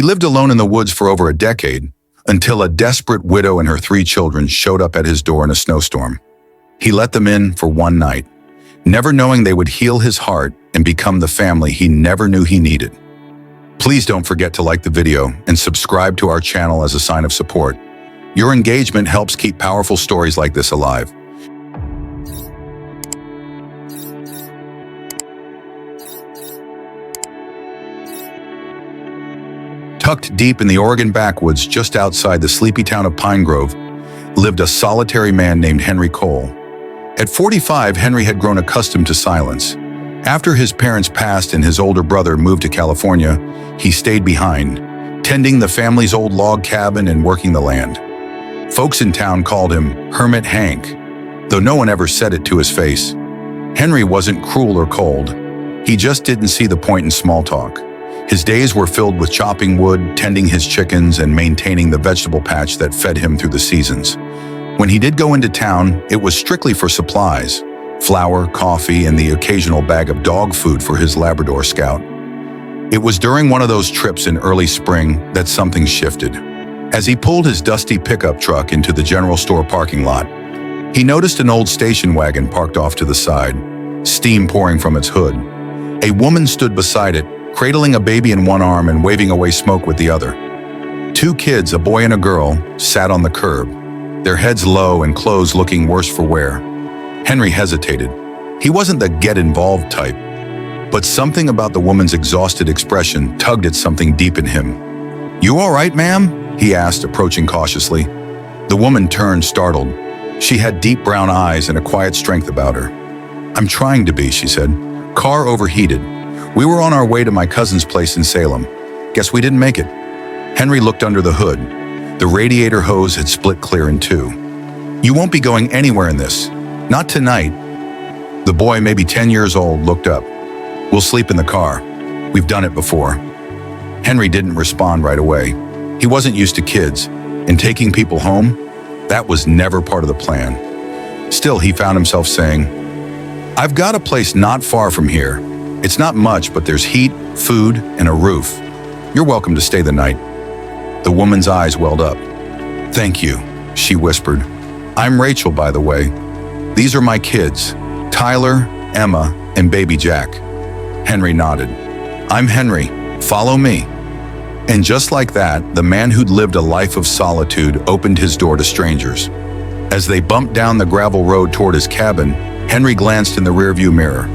He lived alone in the woods for over a decade, until a desperate widow and her 3 children showed up at his door in a snowstorm. He let them in for one night, never knowing they would heal his heart and become the family he never knew he needed. Please don't forget to like the video and subscribe to our channel as a sign of support. Your engagement helps keep powerful stories like this alive. Tucked deep in the Oregon backwoods just outside the sleepy town of Pine Grove, lived a solitary man named Henry Cole. At 45, Henry had grown accustomed to silence. After his parents passed and his older brother moved to California, he stayed behind, tending the family's old log cabin and working the land. Folks in town called him Hermit Hank, though no one ever said it to his face. Henry wasn't cruel or cold. He just didn't see the point in small talk. His days were filled with chopping wood, tending his chickens, and maintaining the vegetable patch that fed him through the seasons. When he did go into town, it was strictly for supplies: flour, coffee, and the occasional bag of dog food for his Labrador Scout. It was during one of those trips in early spring that something shifted. As he pulled his dusty pickup truck into the general store parking lot, he noticed an old station wagon parked off to the side, steam pouring from its hood. A woman stood beside it, cradling a baby in one arm and waving away smoke with the other. 2 kids, a boy and a girl, sat on the curb, their heads low and clothes looking worse for wear. Henry hesitated. He wasn't the get-involved type, but something about the woman's exhausted expression tugged at something deep in him. "You all right, ma'am?" he asked, approaching cautiously. The woman turned, startled. She had deep brown eyes and a quiet strength about her. "I'm trying to be," she said. "Car overheated. We were on our way to my cousin's place in Salem. Guess we didn't make it." Henry looked under the hood. The radiator hose had split clear in 2. "You won't be going anywhere in this. Not tonight." The boy, maybe 10 years old, looked up. "We'll sleep in the car. We've done it before." Henry didn't respond right away. He wasn't used to kids, and taking people home, that was never part of the plan. Still, he found himself saying, "I've got a place not far from here. It's not much, but there's heat, food, and a roof. You're welcome to stay the night." The woman's eyes welled up. "Thank you," she whispered. "I'm Rachel, by the way. These are my kids, Tyler, Emma, and baby Jack." Henry nodded. "I'm Henry. Follow me." And just like that, the man who'd lived a life of solitude opened his door to strangers. As they bumped down the gravel road toward his cabin, Henry glanced in the rearview mirror.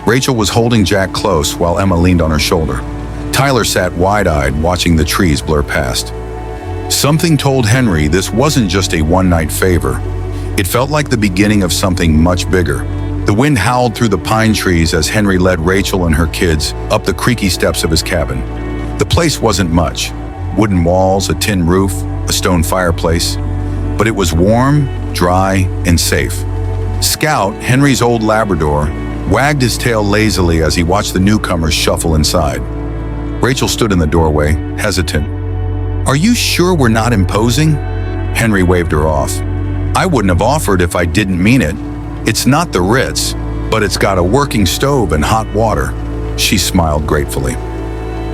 Rachel was holding Jack close while Emma leaned on her shoulder. Tyler sat wide-eyed, watching the trees blur past. Something told Henry this wasn't just a one-night favor. It felt like the beginning of something much bigger. The wind howled through the pine trees as Henry led Rachel and her kids up the creaky steps of his cabin. The place wasn't much. Wooden walls, a tin roof, a stone fireplace. But it was warm, dry, and safe. Scout, Henry's old Labrador, wagged his tail lazily as he watched the newcomers shuffle inside. Rachel stood in the doorway, hesitant. "Are you sure we're not imposing?" Henry waved her off. "I wouldn't have offered if I didn't mean it. It's not the Ritz, but it's got a working stove and hot water." She smiled gratefully.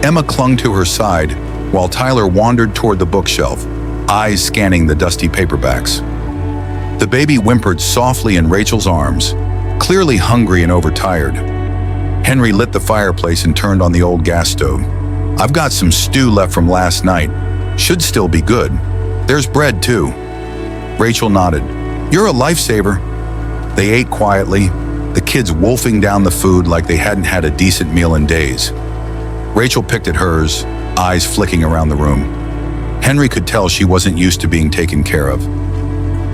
Emma clung to her side while Tyler wandered toward the bookshelf, eyes scanning the dusty paperbacks. The baby whimpered softly in Rachel's arms, clearly hungry and overtired. Henry lit the fireplace and turned on the old gas stove. "I've got some stew left from last night. Should still be good. There's bread, too." Rachel nodded. "You're a lifesaver." They ate quietly, the kids wolfing down the food like they hadn't had a decent meal in days. Rachel picked at hers, eyes flicking around the room. Henry could tell she wasn't used to being taken care of.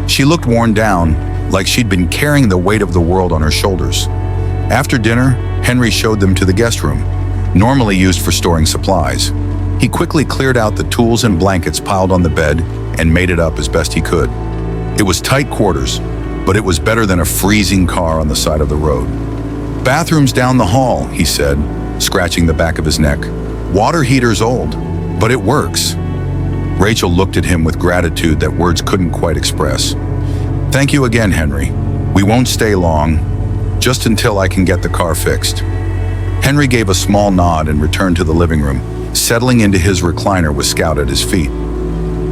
She looked worn down, like she'd been carrying the weight of the world on her shoulders. After dinner, Henry showed them to the guest room, normally used for storing supplies. He quickly cleared out the tools and blankets piled on the bed and made it up as best he could. It was tight quarters, but it was better than a freezing car on the side of the road. "Bathroom's down the hall," he said, scratching the back of his neck. "Water heater's old, but it works." Rachel looked at him with gratitude that words couldn't quite express. "Thank you again, Henry. We won't stay long, just until I can get the car fixed." Henry gave a small nod and returned to the living room, settling into his recliner with Scout at his feet.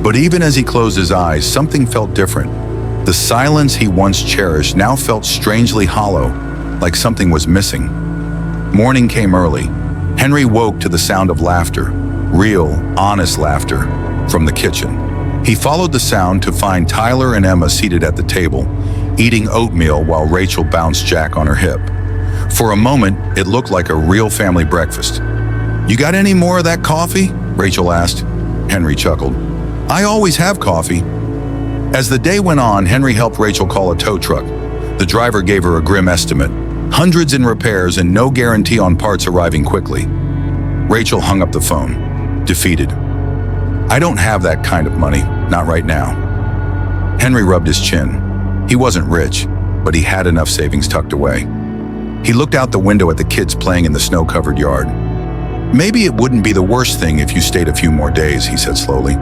But even as he closed his eyes, something felt different. The silence he once cherished now felt strangely hollow, like something was missing. Morning came early. Henry woke to the sound of laughter, real, honest laughter, from the kitchen. He followed the sound to find Tyler and Emma seated at the table, eating oatmeal while Rachel bounced Jack on her hip. For a moment, it looked like a real family breakfast. "You got any more of that coffee?" Rachel asked. Henry chuckled. "I always have coffee." As the day went on, Henry helped Rachel call a tow truck. The driver gave her a grim estimate. Hundreds in repairs and no guarantee on parts arriving quickly. Rachel hung up the phone, defeated. "I don't have that kind of money, not right now." Henry rubbed his chin. He wasn't rich, but he had enough savings tucked away. He looked out the window at the kids playing in the snow-covered yard. "Maybe it wouldn't be the worst thing if you stayed a few more days," he said slowly.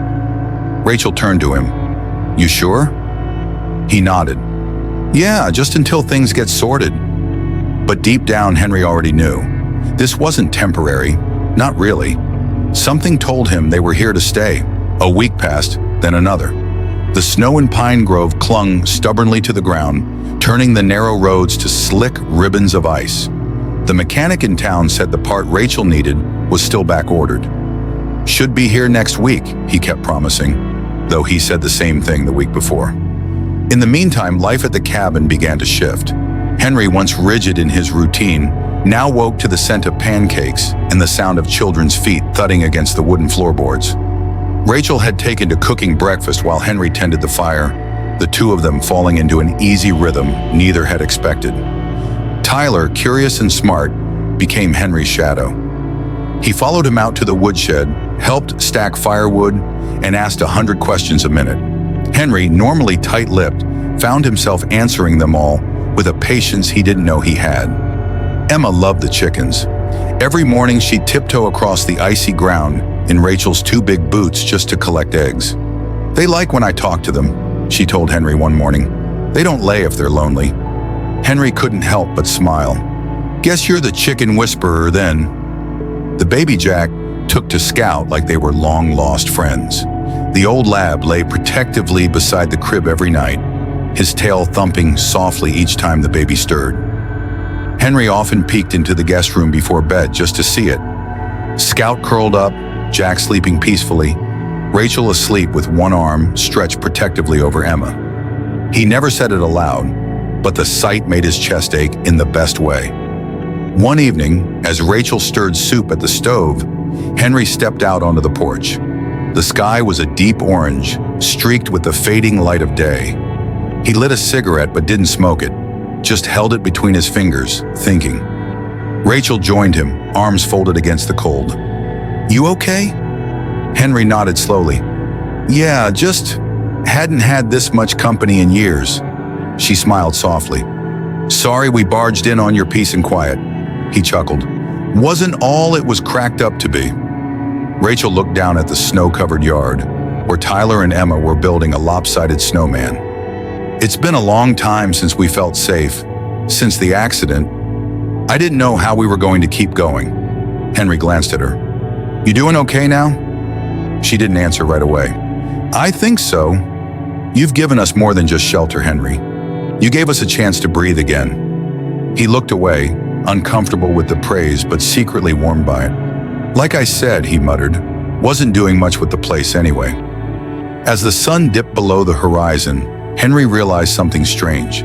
Rachel turned to him. "You sure?" He nodded. "Yeah, just until things get sorted." But deep down, Henry already knew. This wasn't temporary, not really. Something told him they were here to stay. A week passed, then another. The snow in Pine Grove clung stubbornly to the ground, turning the narrow roads to slick ribbons of ice. The mechanic in town said the part Rachel needed was still back-ordered. "Should be here next week," he kept promising, though he said the same thing the week before. In the meantime, life at the cabin began to shift. Henry, once rigid in his routine, now woke to the scent of pancakes and the sound of children's feet thudding against the wooden floorboards. Rachel had taken to cooking breakfast while Henry tended the fire, the two of them falling into an easy rhythm neither had expected. Tyler, curious and smart, became Henry's shadow. He followed him out to the woodshed, helped stack firewood, and asked 100 questions a minute. Henry, normally tight-lipped, found himself answering them all with a patience he didn't know he had. Emma loved the chickens. Every morning she'd tiptoe across the icy ground in Rachel's two big boots just to collect eggs. "They like when I talk to them," she told Henry one morning. "They don't lay if they're lonely." Henry couldn't help but smile. "Guess you're the chicken whisperer then." The baby Jack took to Scout like they were long-lost friends. The old lab lay protectively beside the crib every night, his tail thumping softly each time the baby stirred. Henry often peeked into the guest room before bed just to see it. Scout curled up, Jack sleeping peacefully, Rachel asleep with one arm stretched protectively over Emma. He never said it aloud, but the sight made his chest ache in the best way. One evening, as Rachel stirred soup at the stove, Henry stepped out onto the porch. The sky was a deep orange, streaked with the fading light of day. He lit a cigarette but didn't smoke it, just held it between his fingers, thinking. Rachel joined him, arms folded against the cold. "You okay?" Henry nodded slowly. "Yeah, just hadn't had this much company in years." She smiled softly. "Sorry we barged in on your peace and quiet." He chuckled. "Wasn't all it was cracked up to be." Rachel looked down at the snow-covered yard, where Tyler and Emma were building a lopsided snowman. "It's been a long time since we felt safe. Since the accident, I didn't know how we were going to keep going." Henry glanced at her. "You doing okay now?" She didn't answer right away. "I think so. You've given us more than just shelter, Henry. You gave us a chance to breathe again." He looked away, uncomfortable with the praise but secretly warmed by it. "Like I said," he muttered, "wasn't doing much with the place anyway." As the sun dipped below the horizon, Henry realized something strange.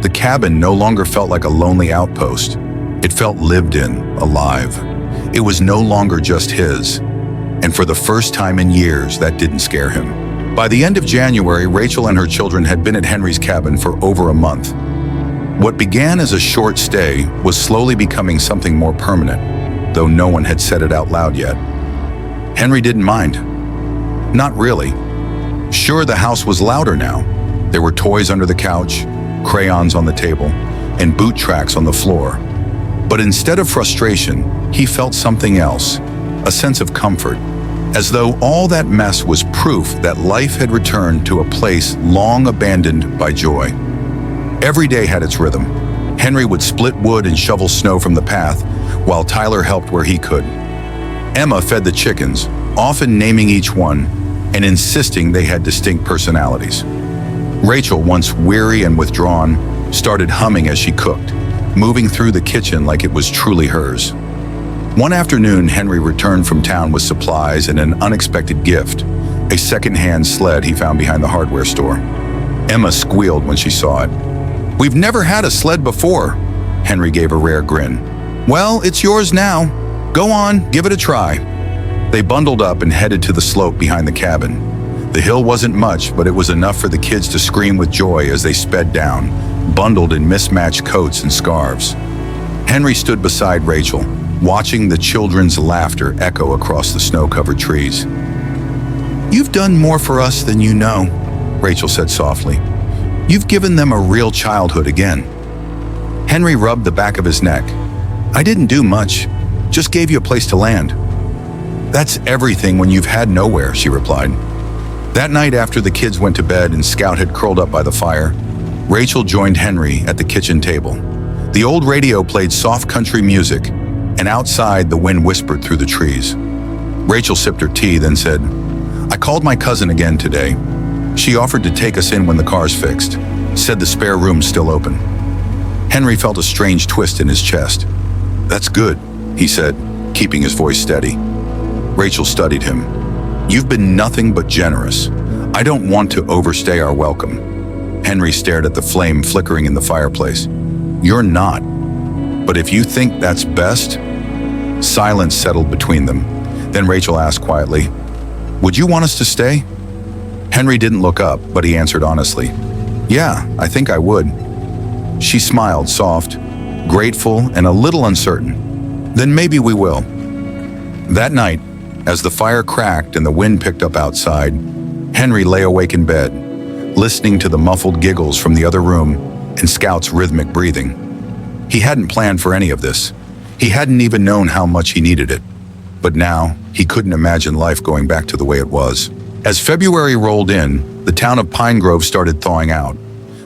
The cabin no longer felt like a lonely outpost. It felt lived in, alive. It was no longer just his. And for the first time in years, that didn't scare him. By the end of January, Rachel and her children had been at Henry's cabin for over a month. What began as a short stay was slowly becoming something more permanent, though no one had said it out loud yet. Henry didn't mind. Not really. Sure, the house was louder now. There were toys under the couch, crayons on the table, and boot tracks on the floor. But instead of frustration, he felt something else, a sense of comfort, as though all that mess was proof that life had returned to a place long abandoned by joy. Every day had its rhythm. Henry would split wood and shovel snow from the path, while Tyler helped where he could. Emma fed the chickens, often naming each one and insisting they had distinct personalities. Rachel, once weary and withdrawn, started humming as she cooked, moving through the kitchen like it was truly hers. One afternoon, Henry returned from town with supplies and an unexpected gift, a second-hand sled he found behind the hardware store. Emma squealed when she saw it. "We've never had a sled before." Henry gave a rare grin. "Well, it's yours now. Go on, give it a try." They bundled up and headed to the slope behind the cabin. The hill wasn't much, but it was enough for the kids to scream with joy as they sped down, bundled in mismatched coats and scarves. Henry stood beside Rachel, watching the children's laughter echo across the snow-covered trees. "You've done more for us than you know," Rachel said softly. "You've given them a real childhood again." Henry rubbed the back of his neck. "I didn't do much, just gave you a place to land." "That's everything when you've had nowhere," she replied. That night, after the kids went to bed and Scout had curled up by the fire, Rachel joined Henry at the kitchen table. The old radio played soft country music, and outside the wind whispered through the trees. Rachel sipped her tea, then said, "I called my cousin again today. She offered to take us in when the car's fixed, said the spare room's still open." Henry felt a strange twist in his chest. "That's good," he said, keeping his voice steady. Rachel studied him. "You've been nothing but generous. I don't want to overstay our welcome." Henry stared at the flame flickering in the fireplace. "You're not. But if you think that's best..." Silence settled between them. Then Rachel asked quietly, "Would you want us to stay?" Henry didn't look up, but he answered honestly, "Yeah, I think I would." She smiled, soft, grateful, and a little uncertain. "Then maybe we will." That night, as the fire cracked and the wind picked up outside, Henry lay awake in bed, listening to the muffled giggles from the other room and Scout's rhythmic breathing. He hadn't planned for any of this. He hadn't even known how much he needed it. But now, he couldn't imagine life going back to the way it was. As February rolled in, the town of Pine Grove started thawing out.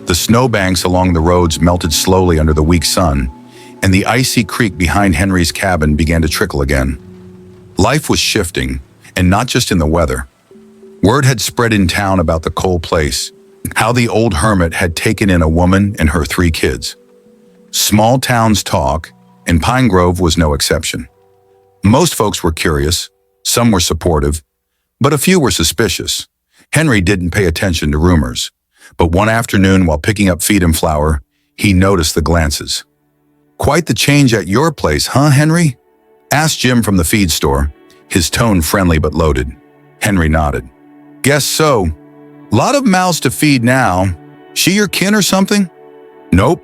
The snowbanks along the roads melted slowly under the weak sun, and the icy creek behind Henry's cabin began to trickle again. Life was shifting, and not just in the weather. Word had spread in town about the cold place, how the old hermit had taken in a woman and her 3 kids. Small towns talk, and Pine Grove was no exception. Most folks were curious, some were supportive, but a few were suspicious. Henry didn't pay attention to rumors, but one afternoon while picking up feed and flour, he noticed the glances. "Quite the change at your place, huh, Henry?" asked Jim from the feed store, his tone friendly but loaded. Henry nodded. "Guess so. Lot of mouths to feed now. She your kin or something?" "Nope."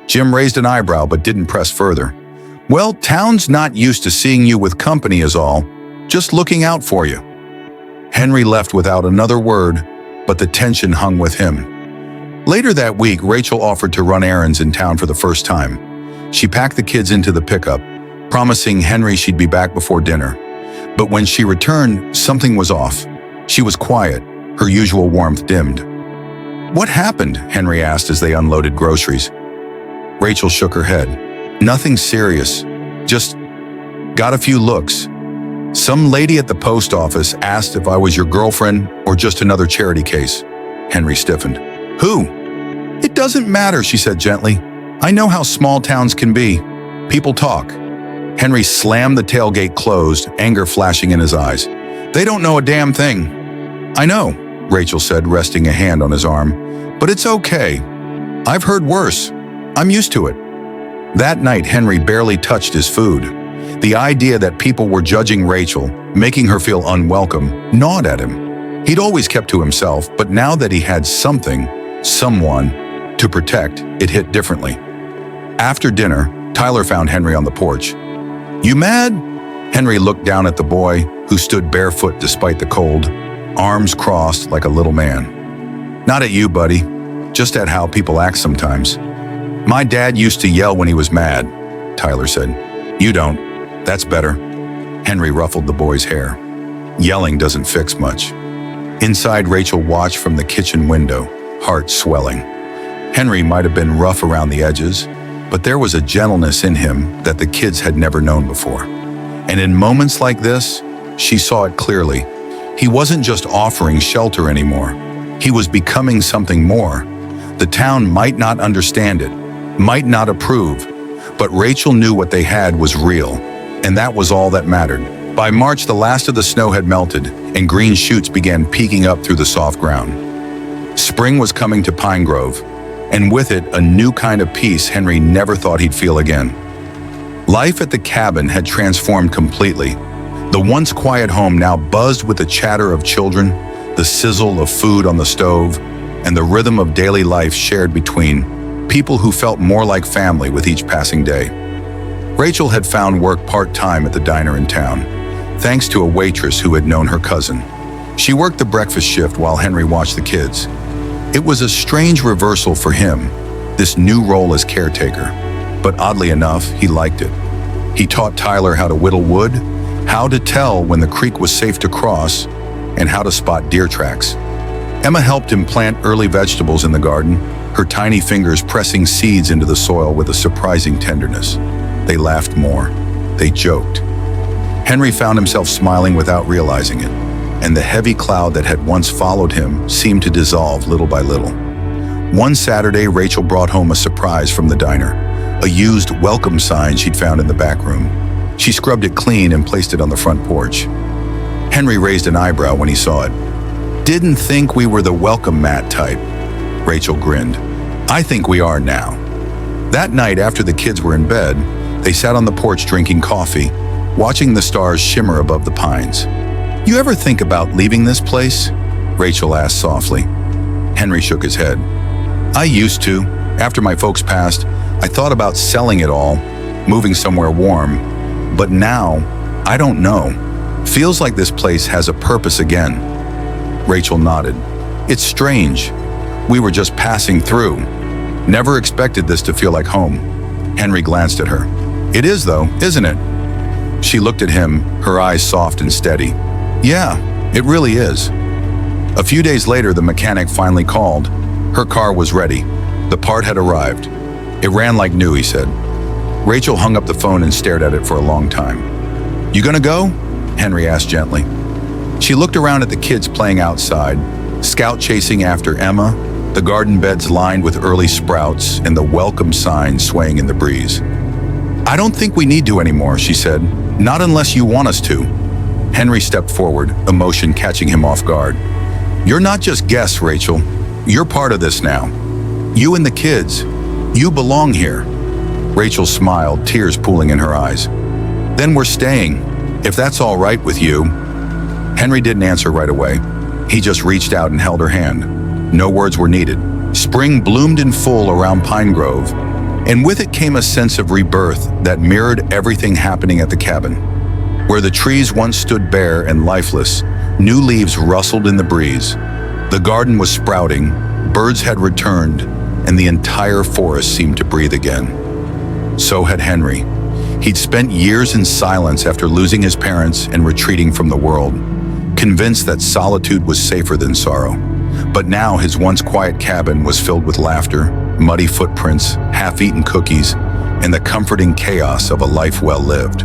Jim raised an eyebrow but didn't press further. "Well, town's not used to seeing you with company is all. Just looking out for you." Henry left without another word, but the tension hung with him. Later that week, Rachel offered to run errands in town for the first time. She packed the kids into the pickup, promising Henry she'd be back before dinner. But when she returned, something was off. She was quiet, her usual warmth dimmed. "What happened?" Henry asked as they unloaded groceries. Rachel shook her head. "Nothing serious. Just got a few looks. Some lady at the post office asked if I was your girlfriend or just another charity case." Henry stiffened. "Who?" "It doesn't matter," she said gently. "I know how small towns can be. People talk." Henry slammed the tailgate closed, anger flashing in his eyes. "They don't know a damn thing." "I know," Rachel said, resting a hand on his arm. "But it's okay. I've heard worse. I'm used to it." That night, Henry barely touched his food. The idea that people were judging Rachel, making her feel unwelcome, gnawed at him. He'd always kept to himself, but now that he had something, someone, to protect, it hit differently. After dinner, Tyler found Henry on the porch. "You mad?" Henry looked down at the boy, who stood barefoot despite the cold, arms crossed like a little man. "Not at you, buddy. Just at how people act sometimes. My dad used to yell when he was mad," Tyler said. "You don't. That's better." Henry ruffled the boy's hair. "Yelling doesn't fix much." Inside, Rachel watched from the kitchen window, heart swelling. Henry might have been rough around the edges, but there was a gentleness in him that the kids had never known before. And in moments like this, she saw it clearly. He wasn't just offering shelter anymore. He was becoming something more. The town might not understand it, might not approve, but Rachel knew what they had was real, and that was all that mattered. By March, the last of the snow had melted, and green shoots began peeking up through the soft ground. Spring was coming to Pine Grove, and with it, a new kind of peace Henry never thought he'd feel again. Life at the cabin had transformed completely. The once quiet home now buzzed with the chatter of children, the sizzle of food on the stove, and the rhythm of daily life shared between people who felt more like family with each passing day. Rachel had found work part-time at the diner in town, thanks to a waitress who had known her cousin. She worked the breakfast shift while Henry watched the kids. It was a strange reversal for him, this new role as caretaker, but oddly enough, he liked it. He taught Tyler how to whittle wood, how to tell when the creek was safe to cross, and how to spot deer tracks. Emma helped him plant early vegetables in the garden, her tiny fingers pressing seeds into the soil with a surprising tenderness. They laughed more. They joked. Henry found himself smiling without realizing it, and the heavy cloud that had once followed him seemed to dissolve little by little. One Saturday, Rachel brought home a surprise from the diner, a used welcome sign she'd found in the back room. She scrubbed it clean and placed it on the front porch. Henry raised an eyebrow when he saw it. "Didn't think we were the welcome mat type." Rachel grinned. "I think we are now." That night, after the kids were in bed, they sat on the porch drinking coffee, watching the stars shimmer above the pines. "You ever think about leaving this place?" Rachel asked softly. Henry shook his head. "I used to. After my folks passed, I thought about selling it all, moving somewhere warm. But now, I don't know. Feels like this place has a purpose again." Rachel nodded. "It's strange. We were just passing through. Never expected this to feel like home." Henry glanced at her. "It is though, isn't it?" She looked at him, her eyes soft and steady. "Yeah, it really is." A few days later, the mechanic finally called. Her car was ready. The part had arrived. It ran like new, he said. Rachel hung up the phone and stared at it for a long time. "You gonna go?" Henry asked gently. She looked around at the kids playing outside, Scout chasing after Emma, the garden beds lined with early sprouts, and the welcome sign swaying in the breeze. "I don't think we need to anymore," she said. "Not unless you want us to." Henry stepped forward, emotion catching him off guard. "You're not just guests, Rachel. You're part of this now. You and the kids. You belong here." Rachel smiled, tears pooling in her eyes. "Then we're staying, if that's all right with you." Henry didn't answer right away. He just reached out and held her hand. No words were needed. Spring bloomed in full around Pine Grove, and with it came a sense of rebirth that mirrored everything happening at the cabin. Where the trees once stood bare and lifeless, new leaves rustled in the breeze. The garden was sprouting, birds had returned, and the entire forest seemed to breathe again. So had Henry. He'd spent years in silence after losing his parents and retreating from the world, convinced that solitude was safer than sorrow. But now his once quiet cabin was filled with laughter, muddy footprints, half-eaten cookies, and the comforting chaos of a life well lived.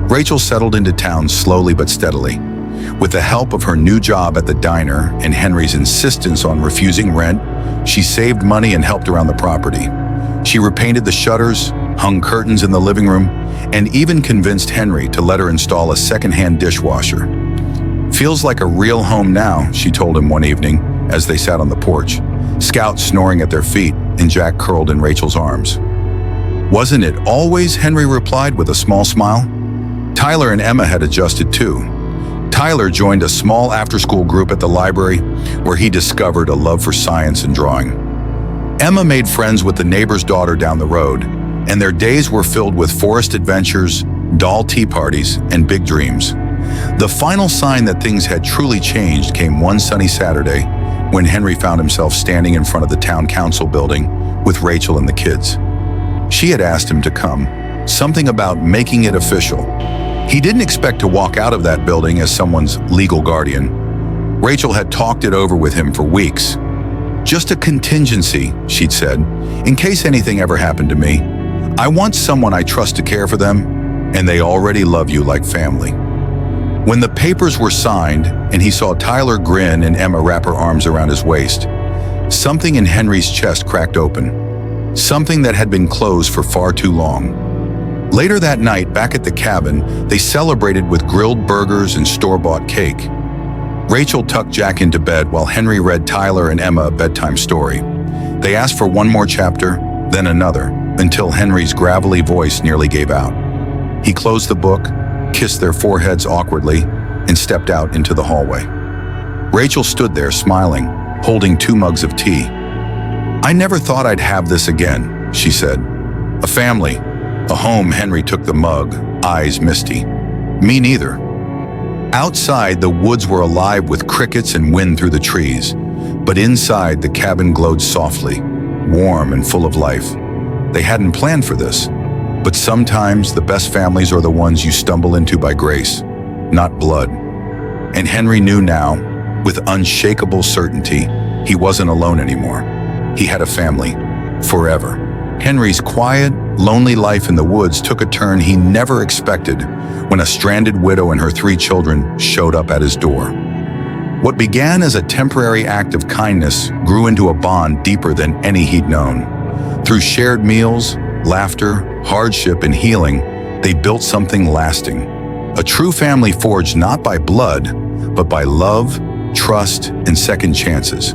Rachel settled into town slowly but steadily. With the help of her new job at the diner and Henry's insistence on refusing rent, she saved money and helped around the property. She repainted the shutters, hung curtains in the living room, and even convinced Henry to let her install a second-hand dishwasher. "Feels like a real home now," she told him one evening as they sat on the porch, Scout snoring at their feet and Jack curled in Rachel's arms. "Wasn't it always?" Henry replied with a small smile. Tyler and Emma had adjusted too. Tyler joined a small after-school group at the library where he discovered a love for science and drawing. Emma made friends with the neighbor's daughter down the road, and their days were filled with forest adventures, doll tea parties, and big dreams. The final sign that things had truly changed came one sunny Saturday when Henry found himself standing in front of the town council building with Rachel and the kids. She had asked him to come, something about making it official. He didn't expect to walk out of that building as someone's legal guardian. Rachel had talked it over with him for weeks. "Just a contingency," she'd said, "in case anything ever happened to me. I want someone I trust to care for them, and they already love you like family. When the papers were signed and he saw Tyler grin and Emma wrap her arms around his waist, something in Henry's chest cracked open, something that had been closed for far too long. Later that night, back at the cabin, they celebrated with grilled burgers and store-bought cake. Rachel tucked Jack into bed while Henry read Tyler and Emma a bedtime story. They asked for one more chapter, then another, until Henry's gravelly voice nearly gave out. He closed the book, kissed their foreheads awkwardly, and stepped out into the hallway. Rachel stood there smiling, holding 2 mugs of tea. "I never thought I'd have this again," she said. "A family, a home." Henry took the mug, eyes misty. "Me neither." Outside, the woods were alive with crickets and wind through the trees, but inside, the cabin glowed softly, warm and full of life. They hadn't planned for this, but sometimes the best families are the ones you stumble into by grace, not blood. And Henry knew now, with unshakable certainty, he wasn't alone anymore. He had a family, forever. Henry's quiet, lonely life in the woods took a turn he never expected when a stranded widow and her 3 children showed up at his door. What began as a temporary act of kindness grew into a bond deeper than any he'd known. Through shared meals, laughter, hardship, and healing, they built something lasting. A true family forged not by blood, but by love, trust, and second chances.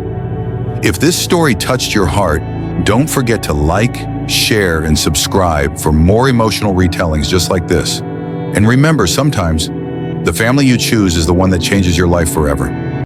If this story touched your heart, don't forget to like, share, and subscribe for more emotional retellings just like this. And remember, sometimes the family you choose is the one that changes your life forever.